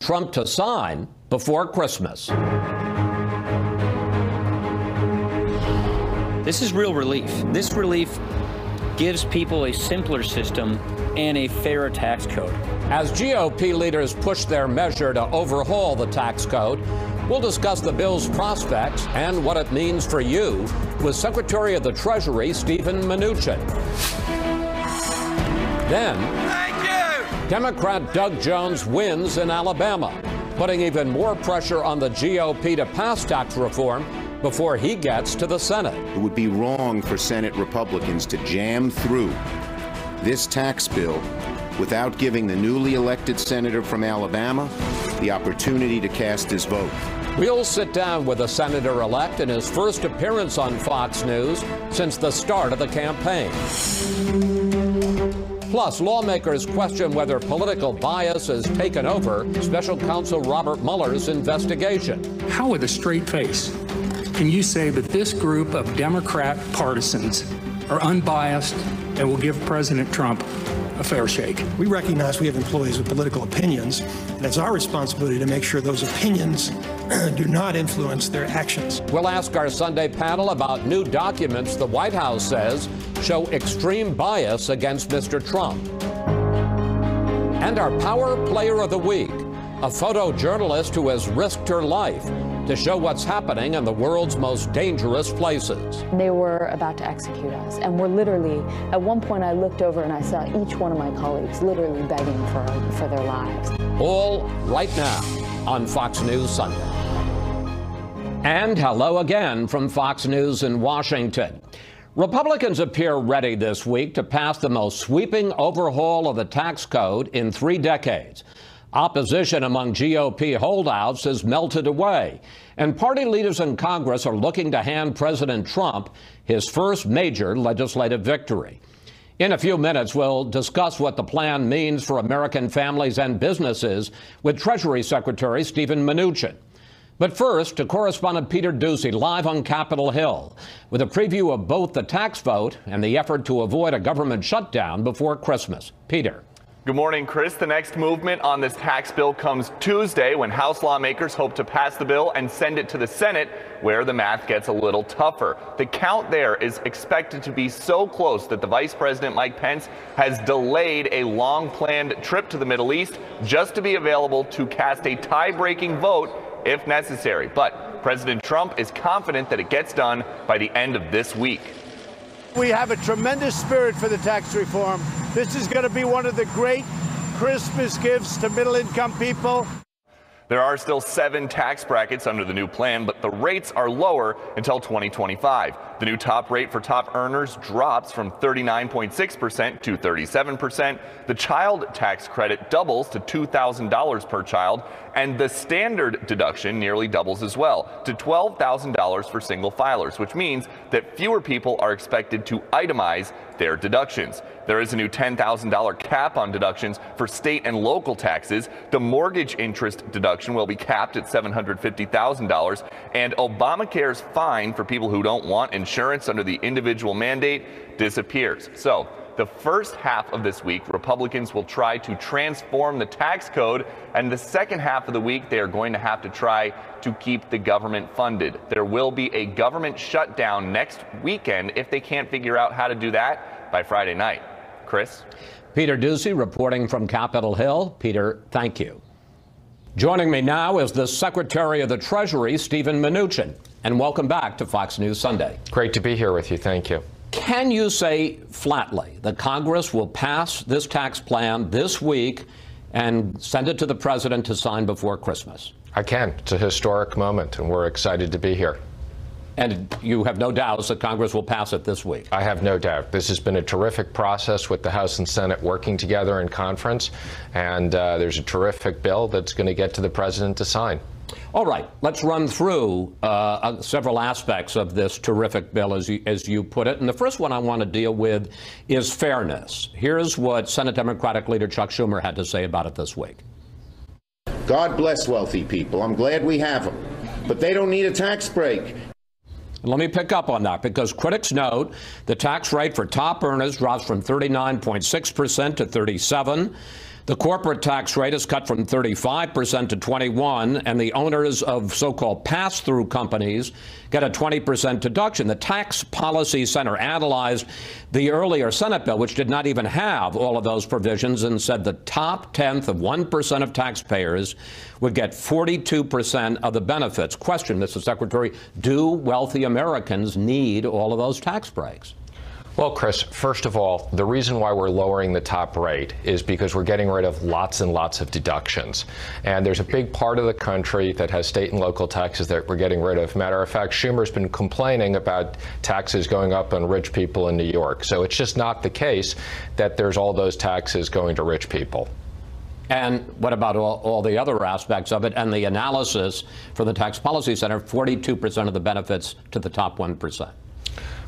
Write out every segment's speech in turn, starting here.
Trump to sign before Christmas. This is real relief. This relief gives people a simpler system and a fairer tax code. As GOP leaders push their measure to overhaul the tax code, we'll discuss the bill's prospects and what it means for you with Secretary of the Treasury Steven Mnuchin. Then, Democrat Doug Jones wins in Alabama, putting even more pressure on the GOP to pass tax reform before he gets to the Senate. It would be wrong for Senate Republicans to jam through this tax bill without giving the newly elected senator from Alabama the opportunity to cast his vote. We'll sit down with the senator-elect in his first appearance on Fox News since the start of the campaign. Plus, lawmakers question whether political bias has taken over Special Counsel Robert Mueller's investigation. How, with a straight face, can you say that this group of Democrat partisans are unbiased and will give President Trump a fair shake? We recognize we have employees with political opinions, and it's our responsibility to make sure those opinions do not influence their actions. We'll ask our Sunday panel about new documents the White House says show extreme bias against Mr. Trump. And our Power Player of the Week, a photojournalist who has risked her life to show what's happening in the world's most dangerous places. They were about to execute us, and we're literally, at one point I looked over and I saw each one of my colleagues literally begging for their lives. All right now on Fox News Sunday. And hello again from Fox News in Washington. Republicans appear ready this week to pass the most sweeping overhaul of the tax code in 3 decades. Opposition among GOP holdouts has melted away, and party leaders in Congress are looking to hand President Trump his first major legislative victory. In a few minutes, we'll discuss what the plan means for American families and businesses with Treasury Secretary Steven Mnuchin. But first, to correspondent Peter Doocy live on Capitol Hill with a preview of both the tax vote and the effort to avoid a government shutdown before Christmas. Peter. Good morning, Chris. The next movement on this tax bill comes Tuesday when House lawmakers hope to pass the bill and send it to the Senate, where the math gets a little tougher. The count there is expected to be so close that the Vice President Mike Pence has delayed a long-planned trip to the Middle East just to be available to cast a tie-breaking vote if necessary. But President Trump is confident that it gets done by the end of this week. We have a tremendous spirit for the tax reform. This is going to be one of the great Christmas gifts to middle-income people. There are still 7 tax brackets under the new plan, but the rates are lower until 2025. The new top rate for top earners drops from 39.6% to 37%. The child tax credit doubles to $2,000 per child, and the standard deduction nearly doubles as well to $12,000 for single filers, which means that fewer people are expected to itemize their deductions. There is a new $10,000 cap on deductions for state and local taxes. The mortgage interest deduction will be capped at $750,000, and Obamacare's fine for people who don't want insurance under the individual mandate disappears. So the first half of this week, Republicans will try to transform the tax code, and the second half of the week, they are going to have to try to keep the government funded. There will be a government shutdown next weekend if they can't figure out how to do that by Friday night. Chris? Peter Doocy reporting from Capitol Hill. Peter, thank you. Joining me now is the Secretary of the Treasury, Steven Mnuchin. And welcome back to Fox News Sunday. Great to be here with you. Thank you. Can you say flatly that Congress will pass this tax plan this week and send it to the president to sign before Christmas? I can. It's a historic moment, and we're excited to be here. And you have no doubts that Congress will pass it this week? I have no doubt. This has been a terrific process with the House and Senate working together in conference, and there's a terrific bill that's going to get to the president to sign. All right, let's run through several aspects of this terrific bill, as you put it. And the first one I want to deal with is fairness. Here's what Senate Democratic leader Chuck Schumer had to say about it this week. God bless wealthy people. I'm glad we have them, but they don't need a tax break. Let me pick up on that, because critics note the tax rate for top earners drops from 39.6% to 37%. The corporate tax rate is cut from 35% to 21%, and the owners of so-called pass-through companies get a 20% deduction. The Tax Policy Center analyzed the earlier Senate bill, which did not even have all of those provisions, and said the top tenth of 1% of taxpayers would get 42% of the benefits. Question, Mr. Secretary, do wealthy Americans need all of those tax breaks? Well, Chris, first of all, the reason why we're lowering the top rate is because we're getting rid of lots and lots of deductions. And there's a big part of the country that has state and local taxes that we're getting rid of. Matter of fact, Schumer's been complaining about taxes going up on rich people in New York. So it's just not the case that there's all those taxes going to rich people. And what about all the other aspects of it and the analysis for the Tax Policy Center, 42% of the benefits to the top 1%?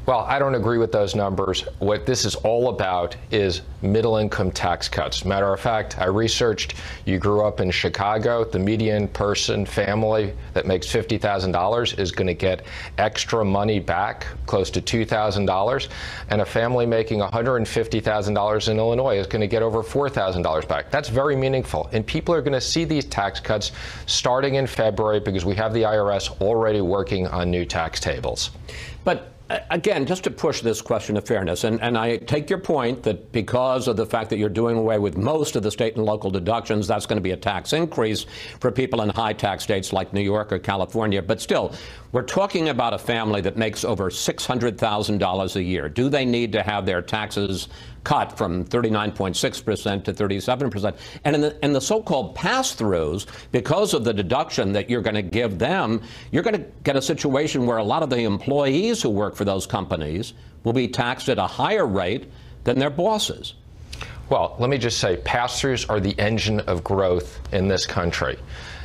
Well, I don't agree with those numbers. What this is all about is middle-income tax cuts. Matter of fact, I researched, you grew up in Chicago, the median person, family that makes $50,000 is going to get extra money back, close to $2,000, and a family making $150,000 in Illinois is going to get over $4,000 back. That's very meaningful, and people are going to see these tax cuts starting in February because we have the IRS already working on new tax tables. But again, just to push this question of fairness, and I take your point that because of the fact that you're doing away with most of the state and local deductions, that's going to be a tax increase for people in high tax states like New York or California. But still, we're talking about a family that makes over $600,000 a year. Do they need to have their taxes cut from 39.6% to 37%? And in the so-called pass-throughs, because of the deduction that you're going to give them, you're going to get a situation where a lot of the employees who work for those companies will be taxed at a higher rate than their bosses. Well, let me just say, pass-throughs are the engine of growth in this country.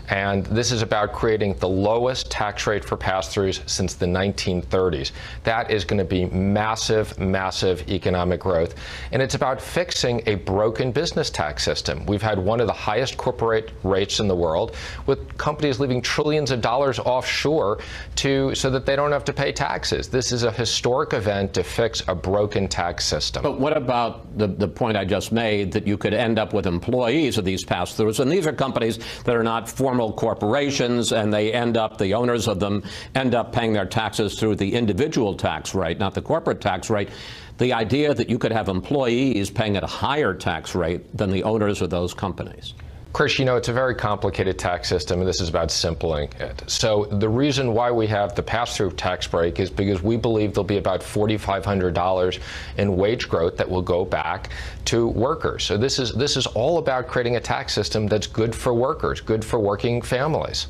And this is about creating the lowest tax rate for pass-throughs since the 1930s. That is going to be massive, massive economic growth. And it's about fixing a broken business tax system. We've had one of the highest corporate rates in the world, with companies leaving trillions of dollars offshore so that they don't have to pay taxes. This is a historic event to fix a broken tax system. But what about the point I just made, that you could end up with employees of these pass-throughs? And these are companies that are not formal corporations, and the owners of them end up paying their taxes through the individual tax rate, not the corporate tax rate. The idea that you could have employees paying at a higher tax rate than the owners of those companies. Chris, you know, it's a very complicated tax system, and this is about simplifying it. So the reason why we have the pass-through tax break is because we believe there'll be about $4,500 in wage growth that will go back to workers. So this is all about creating a tax system that's good for workers, good for working families.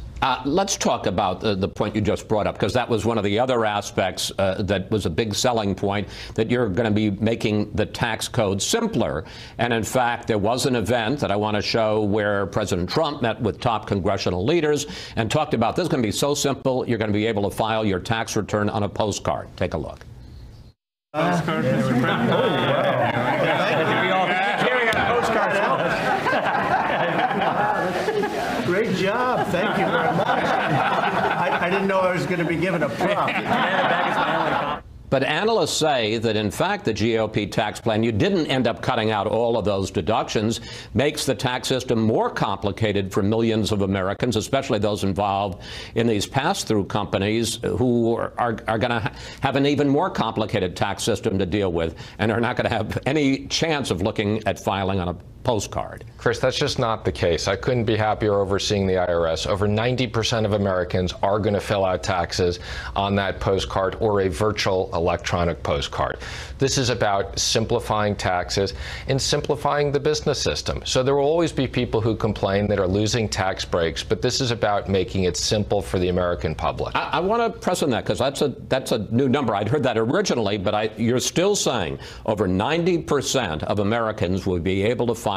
Let's talk about the point you just brought up, because that was one of the other aspects that was a big selling point, that you're going to be making the tax code simpler. And in fact, there was an event that I want to show where President Trump met with top congressional leaders and talked about this is going to be so simple, you're going to be able to file your tax return on a postcard. Take a look. Postcard, Mr. President. Oh, wow. Here we got postcards. Great job. Thank you very much. I didn't know I was going to be given a prop. But analysts say that, in fact, the GOP tax plan, you didn't end up cutting out all of those deductions, makes the tax system more complicated for millions of Americans, especially those involved in these pass-through companies who are going to have an even more complicated tax system to deal with and are not going to have any chance of looking at filing on a postcard. Chris, that's just not the case. I couldn't be happier overseeing the IRS. Over 90% of Americans are going to fill out taxes on that postcard or a virtual electronic postcard. This is about simplifying taxes and simplifying the business system. So there will always be people who complain that are losing tax breaks, but this is about making it simple for the American public. I want to press on that, because that's a new number. I'd heard that originally, but you're still saying over 90% of Americans will be able to file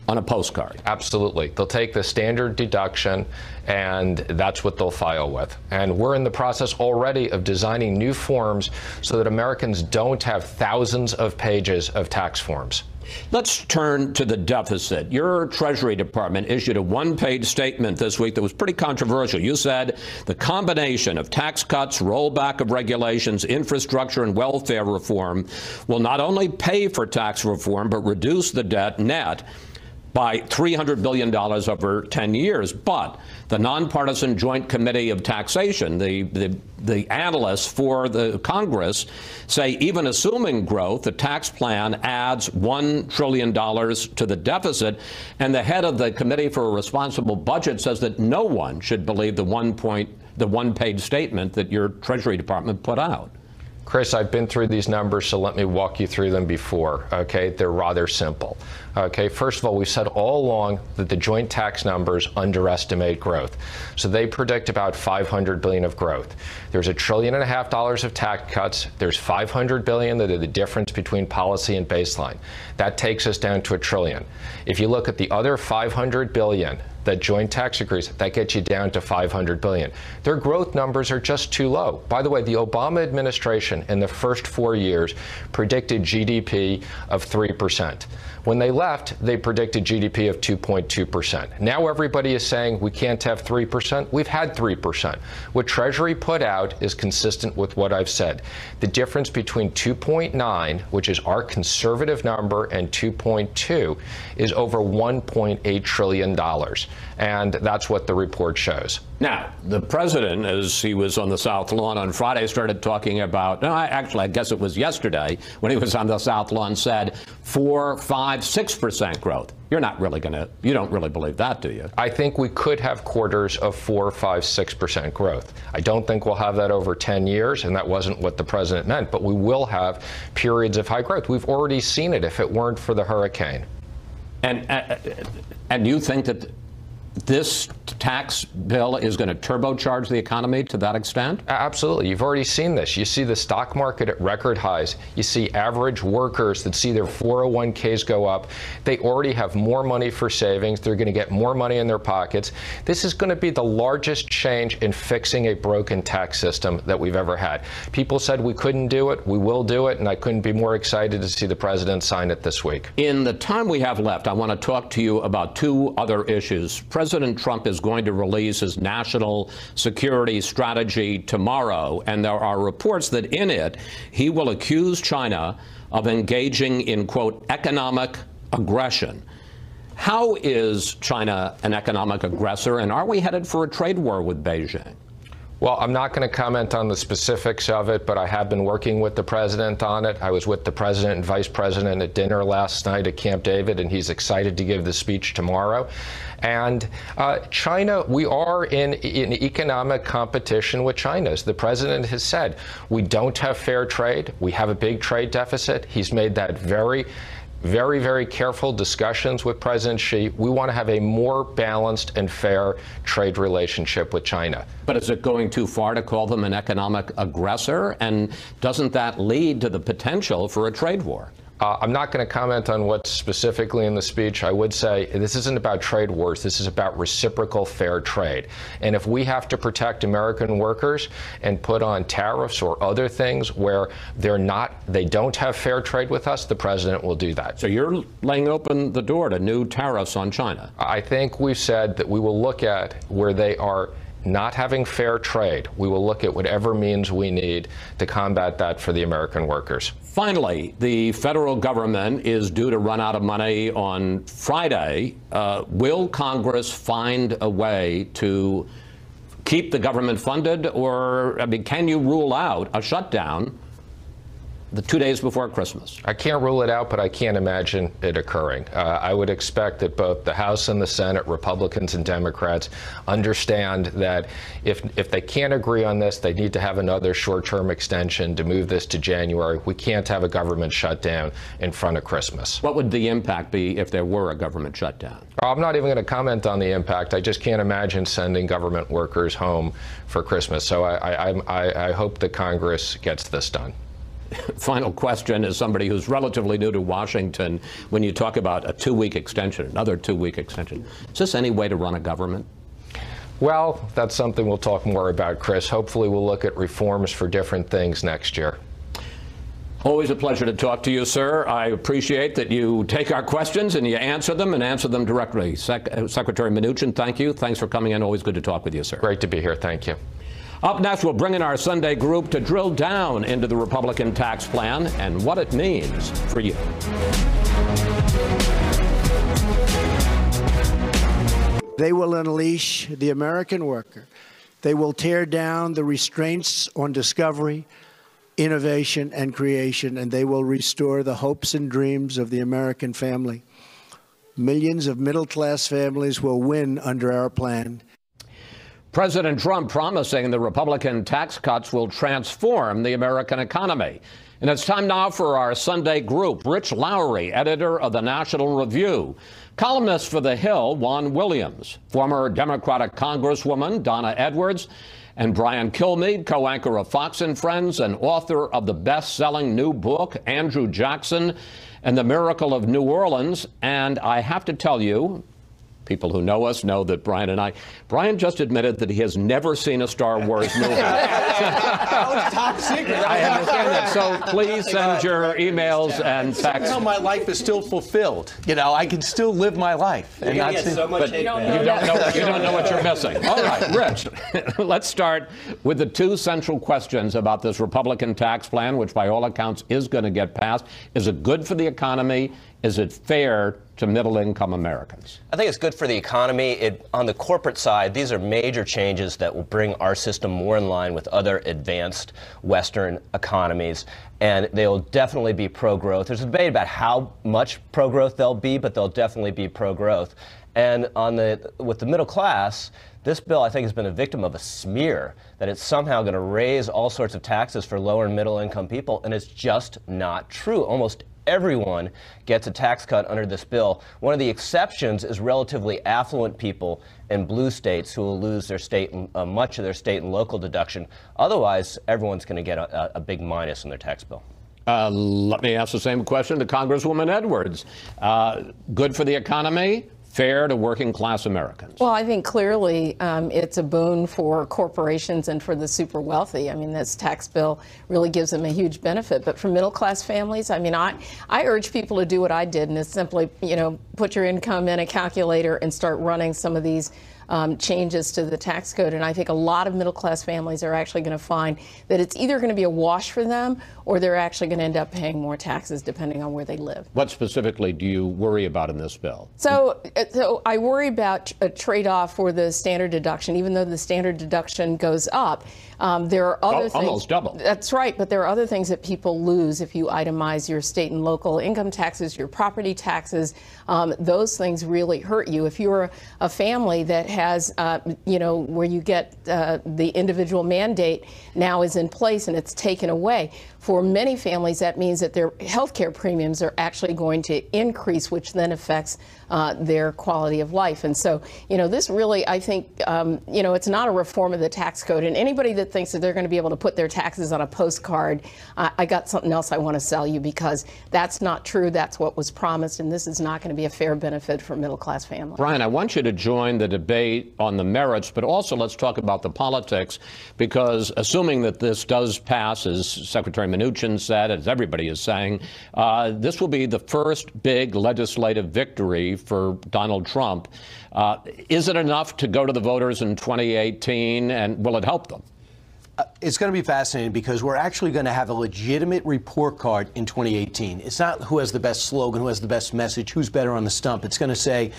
on a postcard. Absolutely. They'll take the standard deduction, and that's what they'll file with. And we're in the process already of designing new forms so that Americans don't have thousands of pages of tax forms. Let's turn to the deficit. Your Treasury Department issued a one-page statement this week that was pretty controversial. You said the combination of tax cuts, rollback of regulations, infrastructure, and welfare reform will not only pay for tax reform, but reduce the debt net by $300 billion over 10 years. But the nonpartisan Joint Committee of Taxation, the analysts for the Congress, say even assuming growth, the tax plan adds $1 trillion to the deficit. And the head of the Committee for a Responsible Budget says that no one should believe the one-page statement that your Treasury Department put out. Chris, I've been through these numbers, so let me walk you through them before, okay? They're rather simple. Okay, first of all, we've said all along that the joint tax numbers underestimate growth. So they predict about $500 billion of growth. There's $1.5 trillion of tax cuts. There's $500 billion that are the difference between policy and baseline. That takes us down to $1 trillion. If you look at the other $500 billion that joint tax agrees, that gets you down to $500 billion. Their growth numbers are just too low. By the way, the Obama administration in the first 4 years predicted GDP of 3%. When they left, they predicted GDP of 2.2%. Now everybody is saying we can't have 3%. We've had 3%. What Treasury put out is consistent with what I've said. The difference between 2.9, which is our conservative number, and 2.2 is over $1.8 trillion. And that's what the report shows. Now, the president, as he was on the South Lawn on Friday, started talking about, I guess it was yesterday when he was on the South Lawn, said 4, 5, 6% growth. You're not really you don't really believe that, do you? I think we could have quarters of 4, 5, 6% growth. I don't think we'll have that over 10 years, and that wasn't what the president meant, but we will have periods of high growth. We've already seen it if it weren't for the hurricane. And you think that this tax bill is going to turbocharge the economy to that extent? Absolutely. You've already seen this. You see the stock market at record highs. You see average workers that see their 401ks go up. They already have more money for savings. They're going to get more money in their pockets. This is going to be the largest change in fixing a broken tax system that we've ever had. People said we couldn't do it. We will do it, and I couldn't be more excited to see the president sign it this week. In the time we have left, I want to talk to you about two other issues. President Trump is going to release his national security strategy tomorrow, and there are reports that in it he will accuse China of engaging in, quote, economic aggression. How is China an economic aggressor, and are we headed for a trade war with Beijing? Well, I'm not going to comment on the specifics of it, but I have been working with the president on it. I was with the president and vice president at dinner last night at Camp David, and he's excited to give the speech tomorrow. And China, we are in economic competition with China. As the president has said, we don't have fair trade. We have a big trade deficit. He's made that very, very careful discussions with President Xi. We want to have a more balanced and fair trade relationship with China. But is it going too far to call them an economic aggressor? And doesn't that lead to the potential for a trade war? I'm not going to comment on what's specifically in the speech. I would say this isn't about trade wars. This is about reciprocal fair trade. And if we have to protect American workers and put on tariffs or other things where they don't have fair trade with us, the president will do that. So you're laying open the door to new tariffs on China? I think we've said that we will look at where they are not having fair trade. We will look at whatever means we need to combat that for the American workers. Finally, the federal government is due to run out of money on Friday. Will Congress find a way to keep the government funded, or can you rule out a shutdown the 2 days before Christmas? I can't rule it out, but I can't imagine it occurring. I would expect that both the House and the Senate, Republicans and Democrats, understand that if they can't agree on this, they need to have another short-term extension to move this to January. We can't have a government shutdown in front of Christmas. What would the impact be if there were a government shutdown? I'm not even going to comment on the impact. I just can't imagine sending government workers home for Christmas. So I hope that Congress gets this done. Final question, as somebody who's relatively new to Washington, when you talk about a 2-week extension, another 2-week extension, is this any way to run a government? Well, that's something we'll talk more about, Chris. Hopefully we'll look at reforms for different things next year. Always a pleasure to talk to you, sir. I appreciate that you take our questions and you answer them directly. Secretary Mnuchin, thank you. Thanks for coming in. Always good to talk with you, sir. Great to be here. Thank you. Up next, we'll bring in our Sunday group to drill down into the Republican tax plan and what it means for you. They will unleash the American worker. They will tear down the restraints on discovery, innovation, and creation, and they will restore the hopes and dreams of the American family. Millions of middle-class families will win under our plan. President Trump promising the Republican tax cuts will transform the American economy. And it's time now for our Sunday group. Rich Lowry, editor of the National Review. Columnist for The Hill, Juan Williams. Former Democratic Congresswoman Donna Edwards. And Brian Kilmeade, co-anchor of Fox and Friends and author of the best-selling new book, Andrew Jackson and the Miracle of New Orleans. And I have to tell you, people who know us know that Brian just admitted that he has never seen a Star Wars movie. That was top secret. I understand that. So please send your emails and texts. Somehow my life is still fulfilled. You know, I can still live my life. And not so much hate, you don't know what you're missing. All right, Rich, let's start with the two central questions about this Republican tax plan, which by all accounts is going to get passed. Is it good for the economy? Is it fair to middle-income Americans? I think it's good for the economy. On the corporate side, these are major changes that will bring our system more in line with other advanced Western economies, and they'll definitely be pro-growth. There's a debate about how much pro-growth they'll be, but they'll definitely be pro-growth. And with the middle class, this bill, I think, has been a victim of a smear that it's somehow going to raise all sorts of taxes for lower and middle-income people, and it's just not true. Almost everyone gets a tax cut under this bill. One of the exceptions is relatively affluent people in blue states who will lose their state, much of their state and local deduction. Otherwise, everyone's going to get a big minus in their tax bill. Let me ask the same question to Congresswoman Edwards. Good for the economy? Fair to working class Americans? Well, I think clearly it's a boon for corporations and for the super wealthy. I mean, this tax bill really gives them a huge benefit. But for middle class families, I mean, I urge people to do what I did, and it's simply, you know, put your income in a calculator and start running some of these changes to the tax code. And I think a lot of middle class families are actually going to find that it's either going to be a wash for them or they're actually going to end up paying more taxes depending on where they live. What specifically do you worry about in this bill? So I worry about a trade-off for the standard deduction. Even though the standard deduction goes up, there are other things. Almost double. That's right, but there are other things that people lose if you itemize your state and local income taxes, your property taxes. Those things really hurt you. If you're a family that has, you know, where you get the individual mandate now is in place and it's taken away. For many families, that means that their health care premiums are actually going to increase, which then affects their quality of life. And so, you know, this really, I think, you know, it's not a reform of the tax code. And anybody that thinks that they're going to be able to put their taxes on a postcard, I got something else I want to sell you, because that's not true. That's what was promised. And this is not going to be a fair benefit for middle class families. Brian, I want you to join the debate on the merits, but also let's talk about the politics, because assuming that this does pass, as Secretary Mnuchin said, as everybody is saying, this will be the first big legislative victory for Donald Trump. Is it enough to go to the voters in 2018, and will it help them? It's going to be fascinating, because we're actually going to have a legitimate report card in 2018. It's not who has the best slogan, who has the best message, who's better on the stump. It's going to say,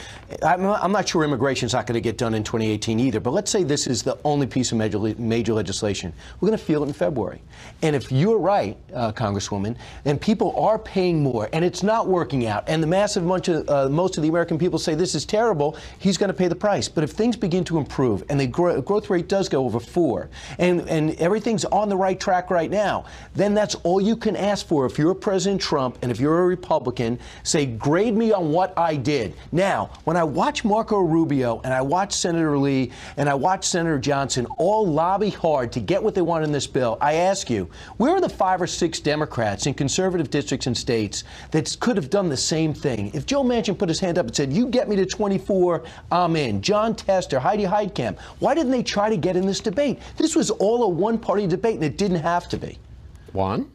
I'm not sure immigration's not going to get done in 2018 either, but let's say this is the only piece of major legislation. We're going to feel it in February. And if you're right, Congresswoman, and people are paying more, and it's not working out, and the most of the American people say this is terrible, he's going to pay the price. But if things begin to improve, and the growth rate does go over 4, and everything's on the right track right now, then that's all you can ask for if you're President Trump and if you're a Republican. Say, grade me on what I did. Now, when I watch Marco Rubio and I watch Senator Lee and I watch Senator Johnson all lobby hard to get what they want in this bill, I ask you, where are the 5 or 6 Democrats in conservative districts and states that could have done the same thing? If Joe Manchin put his hand up and said, you get me to 24, I'm in. John Tester, Heidi Heitkamp, why didn't they try to get in this debate? This was all a one-party debate, and it didn't have to be. Juan?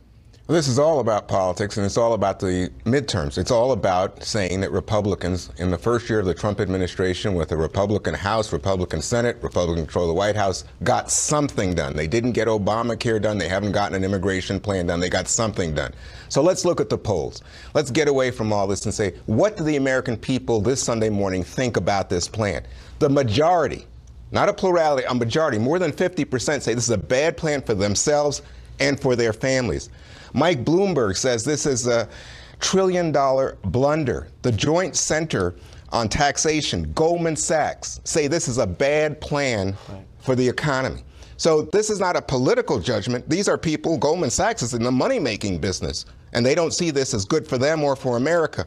Well, this is all about politics, and it's all about the midterms. It's all about saying that Republicans, in the first year of the Trump administration, with a Republican House, Republican Senate, Republican control of the White House, got something done. They didn't get Obamacare done. They haven't gotten an immigration plan done. They got something done. So let's look at the polls. Let's get away from all this and say, what do the American people this Sunday morning think about this plan? The majority, not a plurality, a majority, more than 50% say this is a bad plan for themselves and for their families. Mike Bloomberg says this is a trillion-dollar blunder. The Joint Center on Taxation, Goldman Sachs, say this is a bad plan for the economy. So this is not a political judgment. These are people, Goldman Sachs is in the money-making business, and they don't see this as good for them or for America.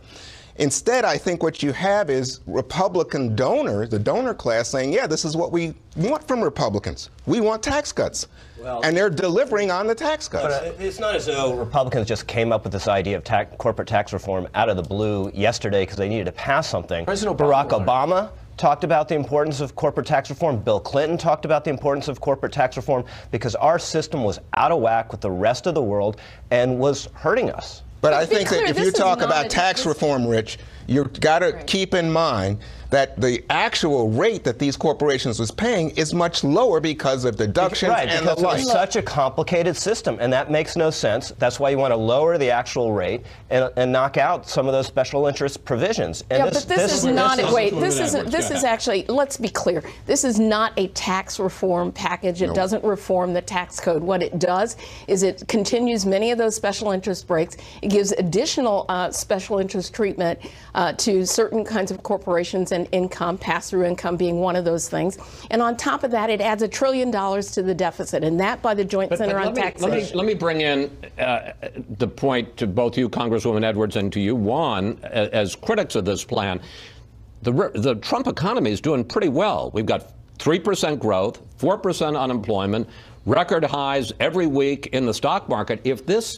Instead, I think what you have is Republican donors, the donor class, saying, yeah, this is what we want from Republicans. We want tax cuts. Well, and they're delivering on the tax cuts. But it's not as though Republicans just came up with this idea of corporate tax reform out of the blue yesterday because they needed to pass something. President Barack Obama talked about the importance of corporate tax reform. Bill Clinton talked about the importance of corporate tax reform because our system was out of whack with the rest of the world and was hurting us. But I think that if you talk about tax reform, Rich, you've got to keep in mind that the actual rate that these corporations was paying is much lower because of deductions and the like. It's such a complicated system, and that makes no sense. That's why you want to lower the actual rate and knock out some of those special interest provisions. And yeah, but this is not. Wait, this is actually. Let's be clear. This is not a tax reform package. It doesn't reform the tax code. What it does is it continues many of those special interest breaks. It gives additional special interest treatment to certain kinds of corporations and income, pass-through income being one of those things. And on top of that, it adds $1 trillion to the deficit, and that by the Joint Center on Taxation. Let me bring in the point to both you, Congresswoman Edwards, and to you, Juan, as critics of this plan. The Trump economy is doing pretty well. We've got 3% growth, 4% unemployment, record highs every week in the stock market. If this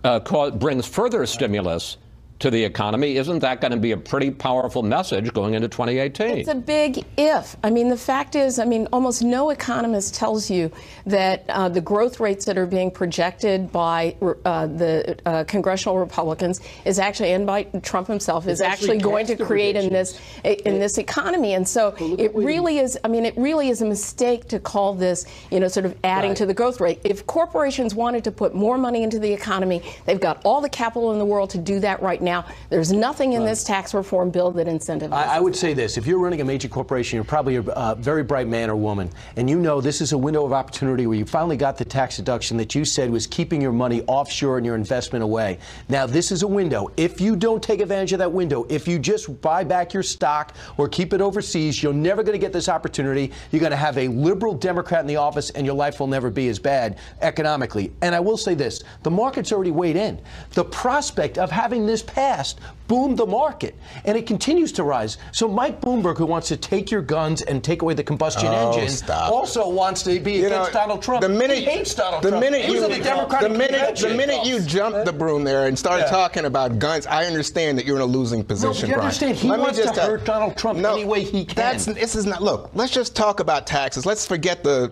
brings further stimulus to the economy, isn't that going to be a pretty powerful message going into 2018? It's a big if. I mean, the fact is, almost no economist tells you that the growth rates that are being projected by the congressional Republicans is actually, and by Trump himself, is actually going to create in this economy. And so it really is, it really is a mistake to call this, sort of adding to the growth rate. If corporations wanted to put more money into the economy, they've got all the capital in the world to do that right now. There's nothing in this tax reform bill that incentivizes. I would say this. If you're running a major corporation, you're probably a very bright man or woman, and you know this is a window of opportunity where you finally got the tax deduction that you said was keeping your money offshore and your investment away. Now, this is a window. If you don't take advantage of that window, if you just buy back your stock or keep it overseas, you're never going to get this opportunity. You're going to have a liberal Democrat in the office, and your life will never be as bad economically. And I will say this. The market's already weighed in. The prospect of having this passed boomed the market, and it continues to rise. So Mike Bloomberg, who wants to take your guns and take away the combustion engine, also wants to be against Donald Trump. He hates Donald Trump. The minute you jumped the broom there and started talking about guns, I understand that you're in a losing position, No, you understand. He wants to hurt Donald Trump any way he can. This is not. Look, let's just talk about taxes. Let's forget the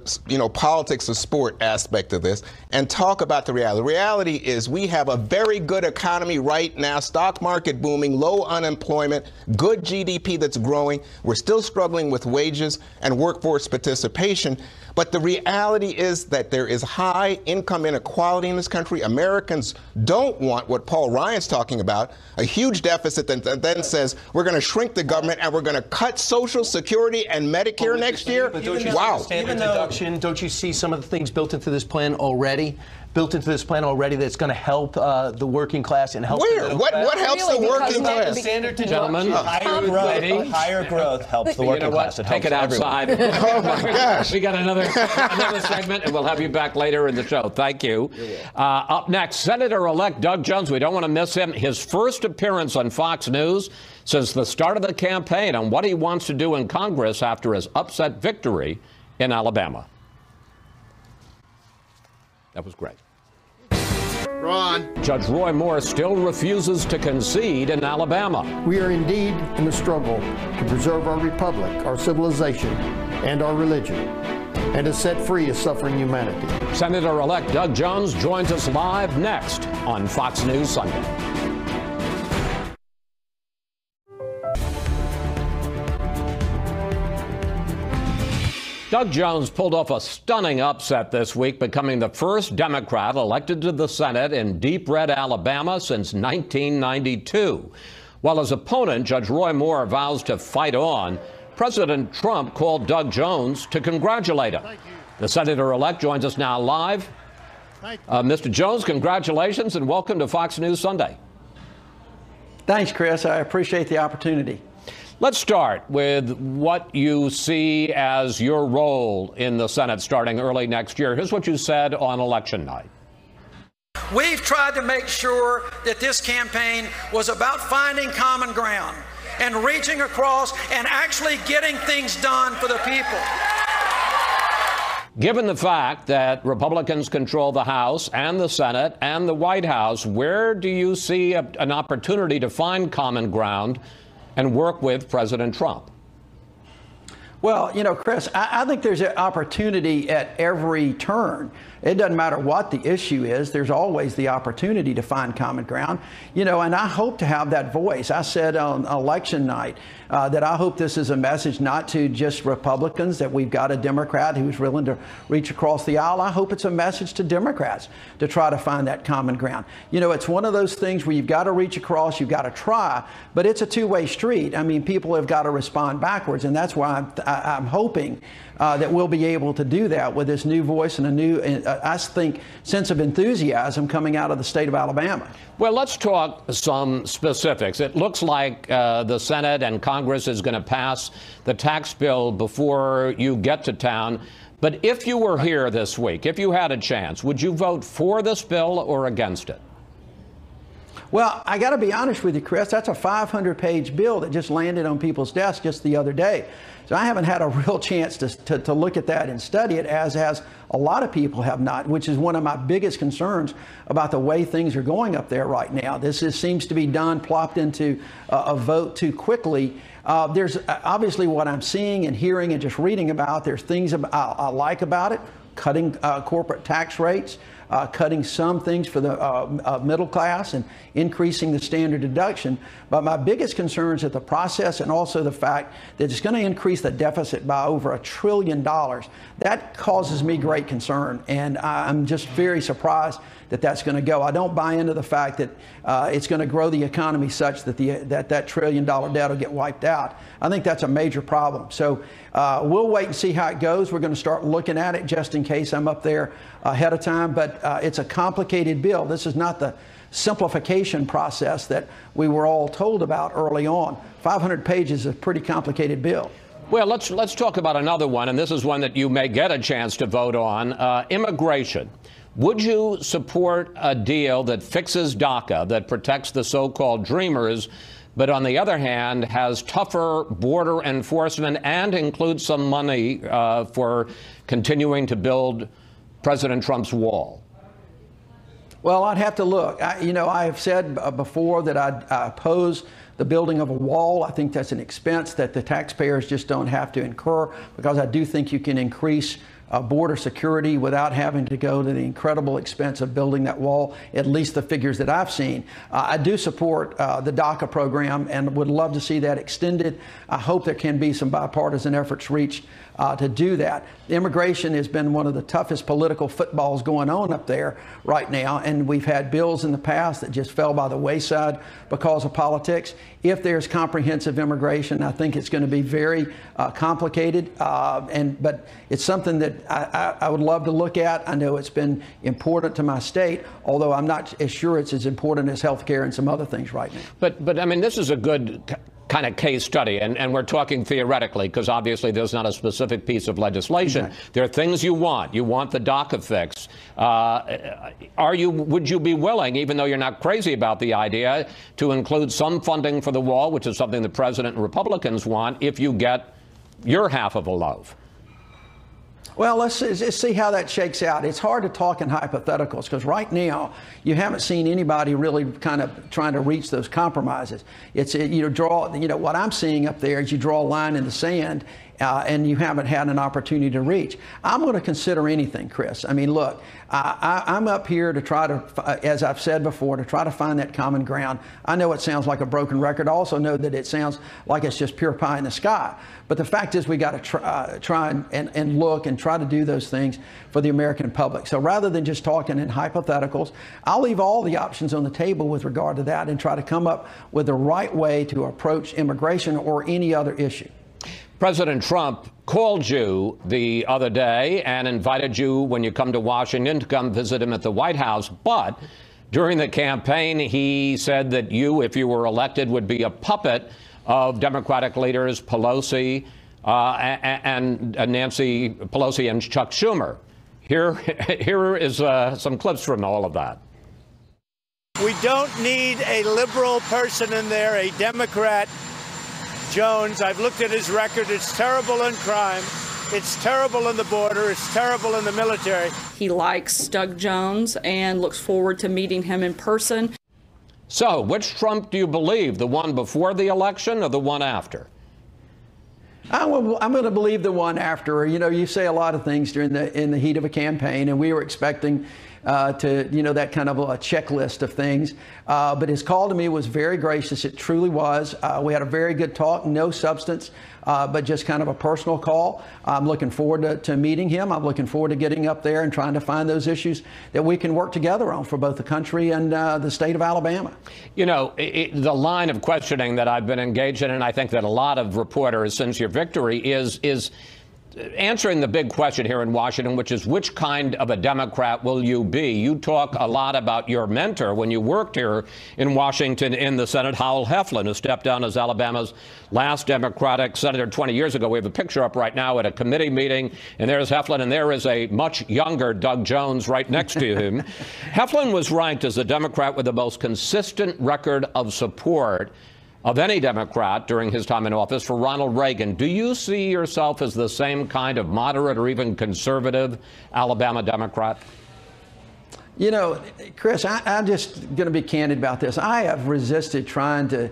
politics of sport aspect of this and talk about the reality. The reality is we have a very good economy right now. Stock market booming, low unemployment, good GDP that's growing. We're still struggling with wages and workforce participation. But the reality is that there is high income inequality in this country. Americans don't want what Paul Ryan's talking about, a huge deficit that then says we're going to shrink the government and we're going to cut Social Security and Medicare next year. Wow. Even deduction, don't you see some of the things built into this plan already? That's going to help the working class and help the middle class? What helps the working class? Gentlemen, higher growth helps the working class. Take it outside. Oh my gosh. We got another segment, and we'll have you back later in the show. Thank you. Up next, Senator-elect Doug Jones. We don't want to miss him. His first appearance on Fox News since the start of the campaign on what he wants to do in Congress after his upset victory in Alabama. That was great. Ron. Judge Roy Moore still refuses to concede in Alabama. We are indeed in a struggle to preserve our republic, our civilization, and our religion. and to set free a suffering humanity. Senator-elect Doug Jones joins us live next on Fox News Sunday. Doug Jones pulled off a stunning upset this week, becoming the first Democrat elected to the Senate in deep red Alabama since 1992. While his opponent, Judge Roy Moore, vows to fight on, President Trump called Doug Jones to congratulate him. The senator-elect joins us now live. Mr. Jones, congratulations and welcome to Fox News Sunday. Thanks, Chris. I appreciate the opportunity. Let's start with what you see as your role in the Senate starting early next year. Here's what you said on election night. We've tried to make sure that this campaign was about finding common ground and reaching across and actually getting things done for the people. Given the fact that Republicans control the House and the Senate and the White House, where do you see an opportunity to find common ground and work with President Trump? Well, you know, Chris, I think there's an opportunity at every turn. It doesn't matter what the issue is. There's always the opportunity to find common ground, you know, and I hope to have that voice. I said on election night that I hope this is a message not to just Republicans, that we've got a Democrat who's willing to reach across the aisle. I hope it's a message to Democrats to try to find that common ground. You know, it's one of those things where you've got to reach across, you've got to try, but it's a two-way street. I mean, people have got to respond backwards, and that's why I'm hoping that we'll be able to do that with this new voice and a new, I think, sense of enthusiasm coming out of the state of Alabama. Well, let's talk some specifics. It looks like the Senate and Congress is going to pass the tax bill before you get to town. But if you were here this week, if you had a chance, would you vote for this bill or against it? Well, I got to be honest with you, Chris, that's a 500-page bill that just landed on people's desks just the other day. So I haven't had a real chance to look at that and study it, as has a lot of people have not, which is one of my biggest concerns about the way things are going up there right now. This seems to be done, plopped into a vote too quickly. There's obviously what I'm seeing and hearing and just reading about. There's things I like about it, cutting corporate tax rates, cutting some things for the middle class and increasing the standard deduction. But my biggest concern is at the process and also the fact that it's going to increase the deficit by over $1 trillion. That causes me great concern, and I'm just very surprised that that's going to go. I don't buy into the fact that it's going to grow the economy such that that $1 trillion debt will get wiped out. I think that's a major problem. So we'll wait and see how it goes. We're going to start looking at it just in case I'm up there ahead of time. But it's a complicated bill. This is not the simplification process that we were all told about early on. 500 pages is a pretty complicated bill. Well, let's talk about another one, and this is one that you may get a chance to vote on, immigration. Would you support a deal that fixes DACA, that protects the so-called dreamers, but on the other hand has tougher border enforcement and includes some money for continuing to build President Trump's wall? Well, I'd have to look. I have said before that I oppose the building of a wall. I think that's an expense that the taxpayers just don't have to incur, because I do think you can increase border security without having to go to the incredible expense of building that wall, at least the figures that I've seen. I do support the DACA program and would love to see that extended. I hope there can be some bipartisan efforts reached to do that. Immigration has been one of the toughest political footballs going on up there right now, and we've had bills in the past that just fell by the wayside because of politics. If there's comprehensive immigration, I think it's going to be very complicated, but it's something that I would love to look at. I know it's been important to my state, although I'm not as sure it's as important as health care and some other things right now. But I mean, this is a good kind of case study, and we're talking theoretically, because obviously there's not a specific piece of legislation. Exactly. There are things you want. You want the DACA fix. Would you be willing, even though you're not crazy about the idea, to include some funding for the wall, which is something the president and Republicans want, if you get your half of a loaf? Well, let's see how that shakes out. It's hard to talk in hypotheticals because right now you haven't seen anybody really kind of trying to reach those compromises. What I'm seeing up there is you draw a line in the sand and you haven't had an opportunity to reach. I'm going to consider anything, Chris. I mean, look, I'm up here to try to, as I've said before, to try to find that common ground. I know it sounds like a broken record. I also know that it sounds like it's just pure pie in the sky. But the fact is we got to try and look and try to do those things for the American public. So rather than just talking in hypotheticals, I'll leave all the options on the table with regard to that and try to come up with the right way to approach immigration or any other issue. President Trump called you the other day and invited you, when you come to Washington, to come visit him at the White House. But during the campaign, he said that you, if you were elected, would be a puppet of Democratic leaders Pelosi and Nancy Pelosi and Chuck Schumer. Here is some clips from all of that. We don't need a liberal person in there, a Democrat. Jones, I've looked at his record. It's terrible in crime. It's terrible in the border. It's terrible in the military. He likes Doug Jones and looks forward to meeting him in person. So, which Trump do you believe, the one before the election or the one after? I'm going to believe the one after. You know, you say a lot of things in the heat of a campaign, and we were expecting to, you know, that kind of a checklist of things. But his call to me was very gracious. It truly was. We had a very good talk, no substance, but just kind of a personal call. I'm looking forward to meeting him. I'm looking forward to getting up there and trying to find those issues that we can work together on for both the country and the state of Alabama. You know, the line of questioning that I've been engaged in, and I think that a lot of reporters since your victory, is answering the big question here in Washington, which is which kind of a Democrat will you be? You talk a lot about your mentor when you worked here in Washington in the Senate, Howell Heflin, who stepped down as Alabama's last Democratic senator 20 years ago. We have a picture up right now at a committee meeting, and there's Heflin, and there is a much younger Doug Jones right next to him. Heflin was ranked as the Democrat with the most consistent record of support of any Democrat during his time in office for Ronald Reagan. Do you see yourself as the same kind of moderate or even conservative Alabama Democrat? You know, Chris, I'm just going to be candid about this. I have resisted trying to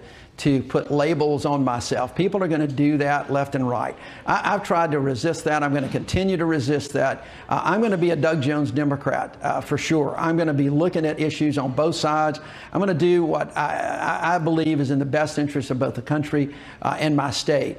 put labels on myself. People are going to do that left and right. I've tried to resist that. I'm going to continue to resist that. I'm going to be a Doug Jones Democrat for sure. I'm going to be looking at issues on both sides. I'm going to do what I believe is in the best interest of both the country and my state.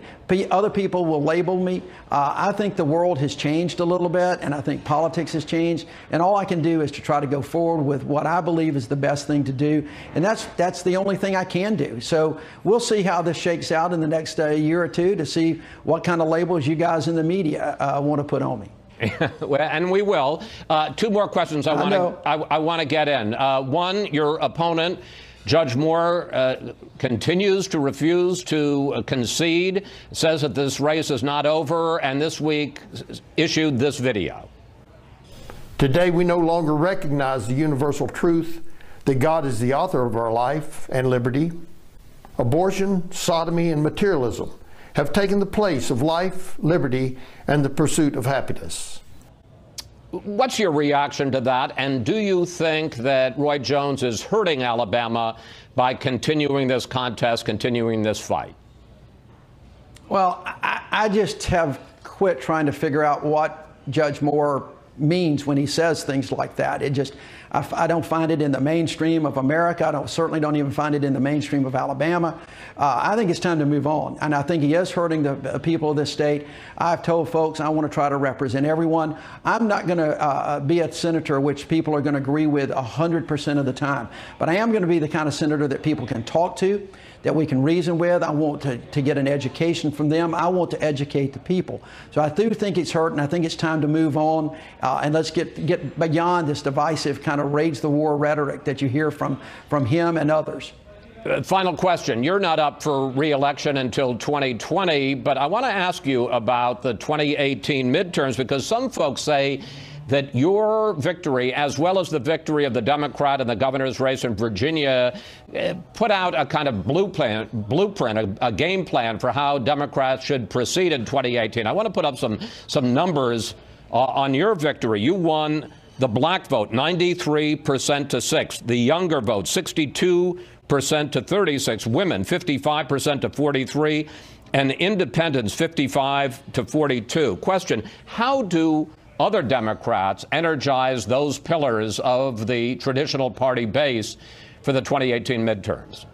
Other people will label me. I think the world has changed a little bit, and I think politics has changed. And all I can do is to try to go forward with what I believe is the best thing to do. And that's the only thing I can do. So we'll see how this shakes out in the next year or two to see what kind of labels you guys in the media want to put on me. Well, and we will. Two more questions I want to get in. One, your opponent, Judge Moore, continues to refuse to concede, says that this race is not over, and this week issued this video. Today we no longer recognize the universal truth that God is the author of our life and liberty. Abortion, sodomy, and materialism have taken the place of life, liberty, and the pursuit of happiness. What's your reaction to that? And do you think that Roy Jones is hurting Alabama by continuing this contest, continuing this fight? Well, I just have quit trying to figure out what Judge Moore means when he says things like that. It just, I don't find it in the mainstream of America. I certainly don't even find it in the mainstream of Alabama. I think it's time to move on. And I think he is hurting the people of this state. I've told folks I want to try to represent everyone. I'm not going to be a senator which people are going to agree with 100% of the time. But I am going to be the kind of senator that people can talk to, that we can reason with. I want to get an education from them. I want to educate the people. So I do think it's hurting. I think it's time to move on. And let's get beyond this divisive kind of rage the war rhetoric that you hear from him and others. Final question. You're not up for re-election until 2020, but I want to ask you about the 2018 midterms, because some folks say that your victory, as well as the victory of the Democrat in the governor's race in Virginia, put out a kind of blueprint, a game plan for how Democrats should proceed in 2018. I want to put up some numbers on your victory. You won the black vote 93% to 6, the younger vote 62% to 36, women 55% to 43, and independents 55 to 42. Question, how do other Democrats energize those pillars of the traditional party base for the 2018 midterms?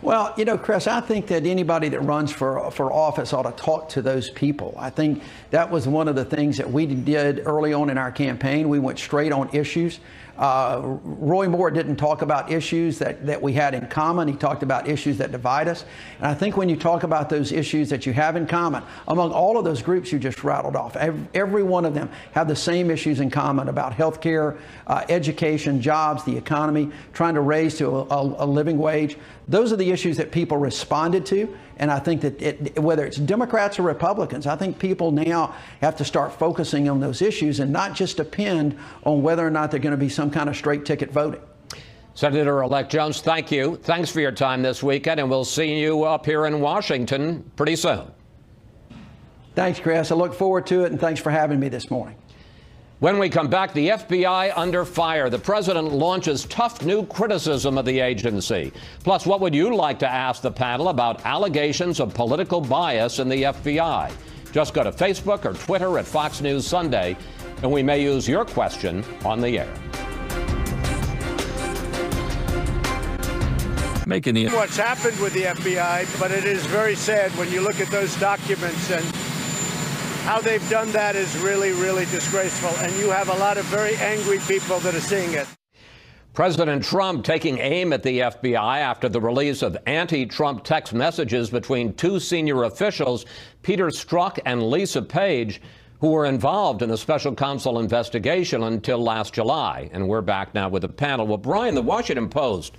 Well, you know, Chris, I think that anybody that runs for office ought to talk to those people. I think that was one of the things that we did early on in our campaign. We went straight on issues. Roy Moore didn't talk about issues that we had in common. He talked about issues that divide us. And I think when you talk about those issues that you have in common, among all of those groups you just rattled off, every one of them have the same issues in common about health care, education, jobs, the economy, trying to raise to a living wage. Those are the issues that people responded to. And I think that whether it's Democrats or Republicans, I think people now have to start focusing on those issues and not just depend on whether or not they're going to be some kind of straight ticket voting. Senator-elect Jones, thank you. Thanks for your time this weekend, and we'll see you up here in Washington pretty soon. Thanks, Chris. I look forward to it, and thanks for having me this morning. When we come back, the FBI under fire. The president launches tough new criticism of the agency. Plus, what would you like to ask the panel about allegations of political bias in the FBI? Just go to Facebook or Twitter at Fox News Sunday, and we may use your question on the air. What's happened with the FBI, but it is very sad when you look at those documents, and how they've done that is really, really disgraceful. And you have a lot of very angry people that are seeing it. President Trump taking aim at the FBI after the release of anti-Trump text messages between two senior officials, Peter Strzok and Lisa Page, who were involved in the special counsel investigation until last July. And we're back now with the panel. Well, Brian, the Washington Post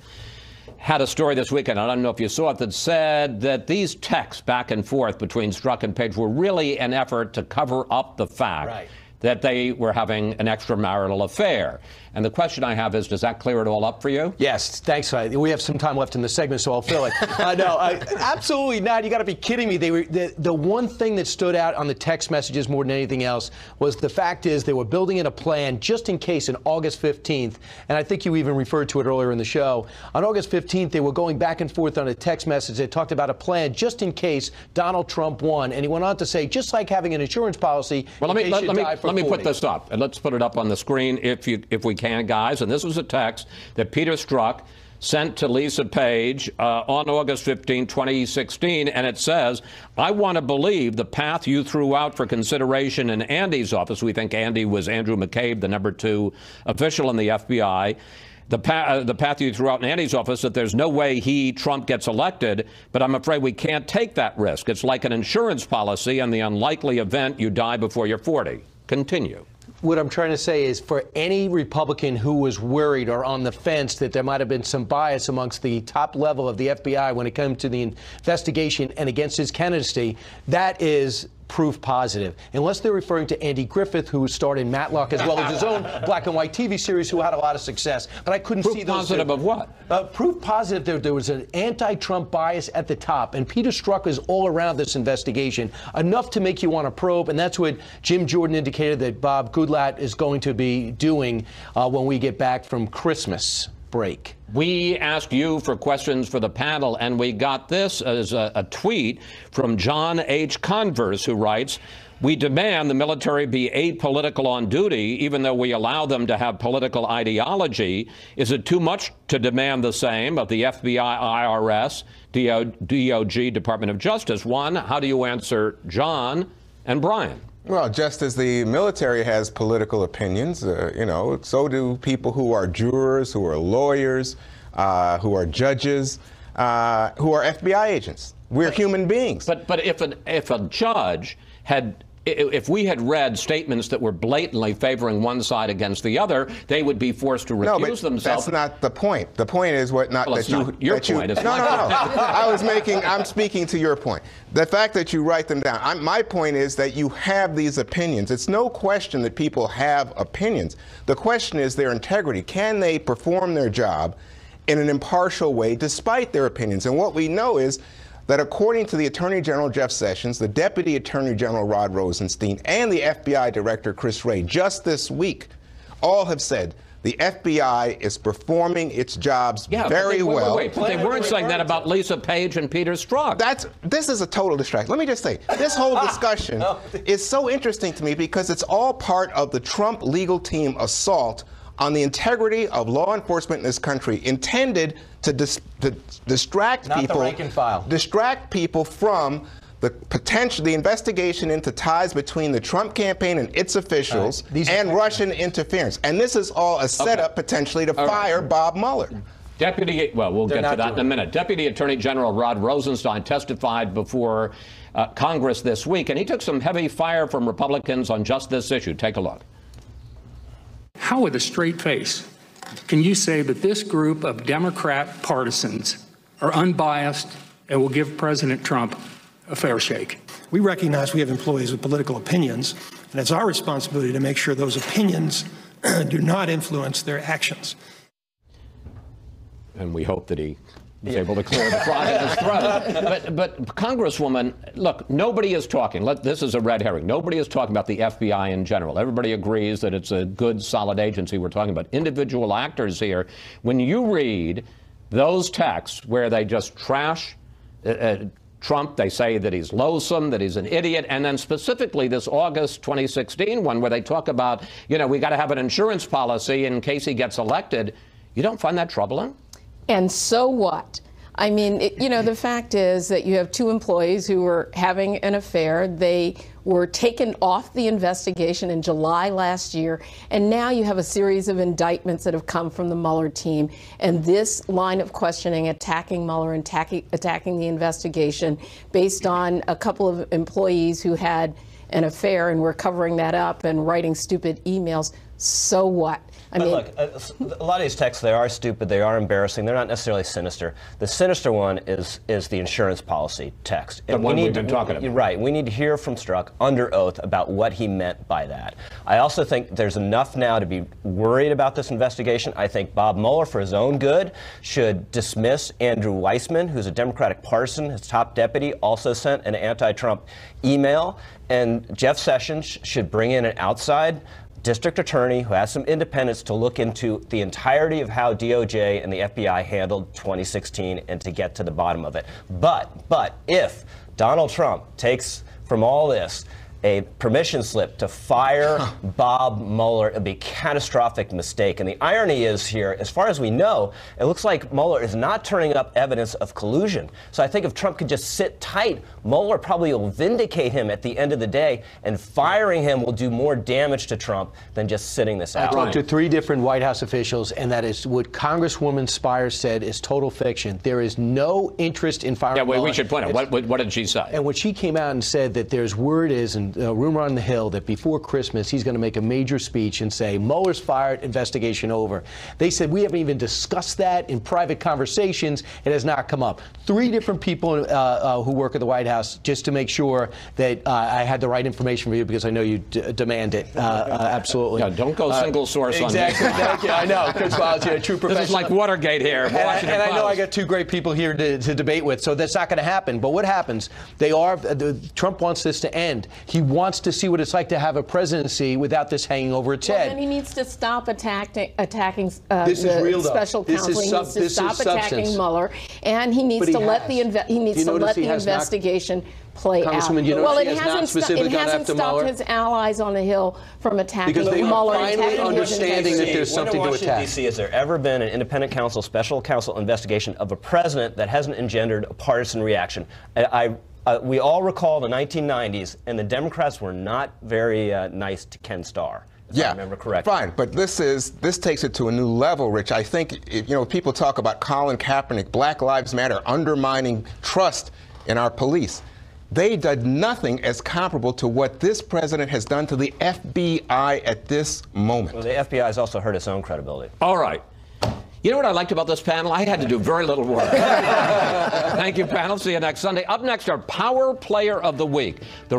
had a story this weekend, I don't know if you saw it, that said that these texts back and forth between Strzok and Page were really an effort to cover up the fact that they were having an extramarital affair. And the question I have is, does that clear it all up for you? Yes, thanks. We have some time left in the segment, so I'll fill it. No, absolutely not. You got to be kidding me. They were the one thing that stood out on the text messages more than anything else was the fact is they were building in a plan just in case on August 15th, and I think you even referred to it earlier in the show. On August 15th, they were going back and forth on a text message. They talked about a plan just in case Donald Trump won, and he went on to say, just like having an insurance policy. Well, let me put this up, and let's put it up on the screen if we can, guys. And this was a text that Peter Strzok sent to Lisa Page on August 15, 2016, and it says, I want to believe the path you threw out for consideration in Andy's office. We think Andy was Andrew McCabe, the #2 official in the FBI. The path you threw out in Andy's office, that there's no way Trump gets elected, but I'm afraid we can't take that risk. It's like an insurance policy in the unlikely event you die before you're 40. Continue. What I'm trying to say is for any Republican who was worried or on the fence that there might have been some bias amongst the top level of the FBI when it comes to the investigation and against his candidacy, that is proof positive, unless they're referring to Andy Griffith, who starred in Matlock, as well as his own black and white TV series, who had a lot of success. But I couldn't see those. Proof positive of what? Proof positive there was an anti-Trump bias at the top, and Peter Strzok is all around this investigation, enough to make you want to probe, and that's what Jim Jordan indicated that Bob Goodlatte is going to be doing when we get back from Christmas break. We asked you for questions for the panel, and we got this as a tweet from John H. Converse, who writes, we demand the military be apolitical on duty, even though we allow them to have political ideology. Is it too much to demand the same of the FBI, IRS, DOJ, Department of Justice? One, how do you answer John and Brian? Well, just as the military has political opinions, so do people who are jurors, who are lawyers, who are judges, who are FBI agents. We're human beings. But if a judge if we had read statements that were blatantly favoring one side against the other, they would be forced to recuse themselves. That's not the point. The point is I'm speaking to your point. The fact that you write them down. My point is that you have these opinions. It's no question that people have opinions. The question is their integrity. Can they perform their job in an impartial way despite their opinions? And what we know is that according to the Attorney General Jeff Sessions, the Deputy Attorney General Rod Rosenstein, and the FBI Director Chris Wray just this week, all have said The FBI is performing its jobs very well. Wait. They weren't saying that about Lisa Page and Peter Strzok. This is a total distraction. Let me just say, this whole discussion is so interesting to me because it's all part of the Trump legal team assault on the integrity of law enforcement in this country, intended to distract Not people, the rank and file. distract people from the investigation into ties between the Trump campaign and its officials and Russian interference. And this is all a setup potentially to fire Bob Mueller. We'll get to that in a minute. Deputy Attorney General Rod Rosenstein testified before Congress this week, and he took some heavy fire from Republicans on just this issue. Take a look. How, with a straight face, can you say that this group of Democrat partisans are unbiased and will give President Trump a fair shake? We recognize we have employees with political opinions, and it's our responsibility to make sure those opinions do not influence their actions. And we hope that he was able to clear the frog in his throat. But Congresswoman, look, nobody is talking. This is a red herring. Nobody is talking about the FBI in general. Everybody agrees that it's a good, solid agency. We're talking about individual actors here. When you read those texts where they just trash Trump, they say that he's loathsome, that he's an idiot, and then specifically this August 2016 one where they talk about, we got to have an insurance policy in case he gets elected. You don't find that troubling? And so what? I mean, the fact is that you have two employees who were having an affair. They were taken off the investigation in July last year, and now you have a series of indictments that have come from the Mueller team. And this line of questioning, attacking Mueller and attacking the investigation based on a couple of employees who had an affair and were covering that up and writing stupid emails. So what? Look, a lot of these texts, they are stupid, they are embarrassing, they're not necessarily sinister. The sinister one is the insurance policy text. The one we've been talking about. Right. We need to hear from Strzok under oath about what he meant by that. I also think there's enough now to be worried about this investigation. I think Bob Mueller, for his own good, should dismiss Andrew Weissman, who's a Democratic partisan. His top deputy also sent an anti-Trump email. And Jeff Sessions should bring in an outside district attorney who has some independence to look into the entirety of how DOJ and the FBI handled 2016 and to get to the bottom of it. But if Donald Trump takes from all this a permission slip to fire Bob Mueller, it'll be a catastrophic mistake. And the irony is here, as far as we know, it looks like Mueller is not turning up evidence of collusion. So I think if Trump could just sit tight, Mueller probably will vindicate him at the end of the day, and firing him will do more damage to Trump than just sitting this out. I talked to 3 different White House officials, and that is what Congresswoman Spires said is total fiction. There is no interest in firing Mueller. We should point out, what did she say? And when she came out and said that there's word is, and rumor on the Hill, that before Christmas he's going to make a major speech and say, Mueller's fired, investigation over. They said, we haven't even discussed that in private conversations. It has not come up. 3 different people who work at the White House, just to make sure that I had the right information for you, because I know you demand it. Absolutely. Yeah, don't go single source on this. Exactly. I know. Chris Wallace, you're a true professional. This is like Watergate here. And I know I got 2 great people here to debate with, so that's not going to happen. But what happens? Trump wants this to end. He wants to see what it's like to have a presidency without this hanging over its head. And he needs to stop attacking this is real, special counsel. He needs to stop attacking Mueller, and he needs to let the investigation play out. Well, it hasn't stopped his allies on the Hill from attacking Mueller. Because they are finally understanding that there's something to attack. D.C., has there ever been an independent counsel, special counsel investigation of a president that hasn't engendered a partisan reaction? We all recall the 1990s, and the Democrats were not very nice to Ken Starr. If I remember correctly. Fine, but this takes it to a new level, Rich. I think, people talk about Colin Kaepernick, Black Lives Matter, undermining trust in our police. They did nothing as comparable to what this president has done to the FBI at this moment. Well, the FBI has also hurt its own credibility. All right. You know what I liked about this panel? I had to do very little work. Thank you, panel. See you next Sunday. Up next, our Power Player of the Week. The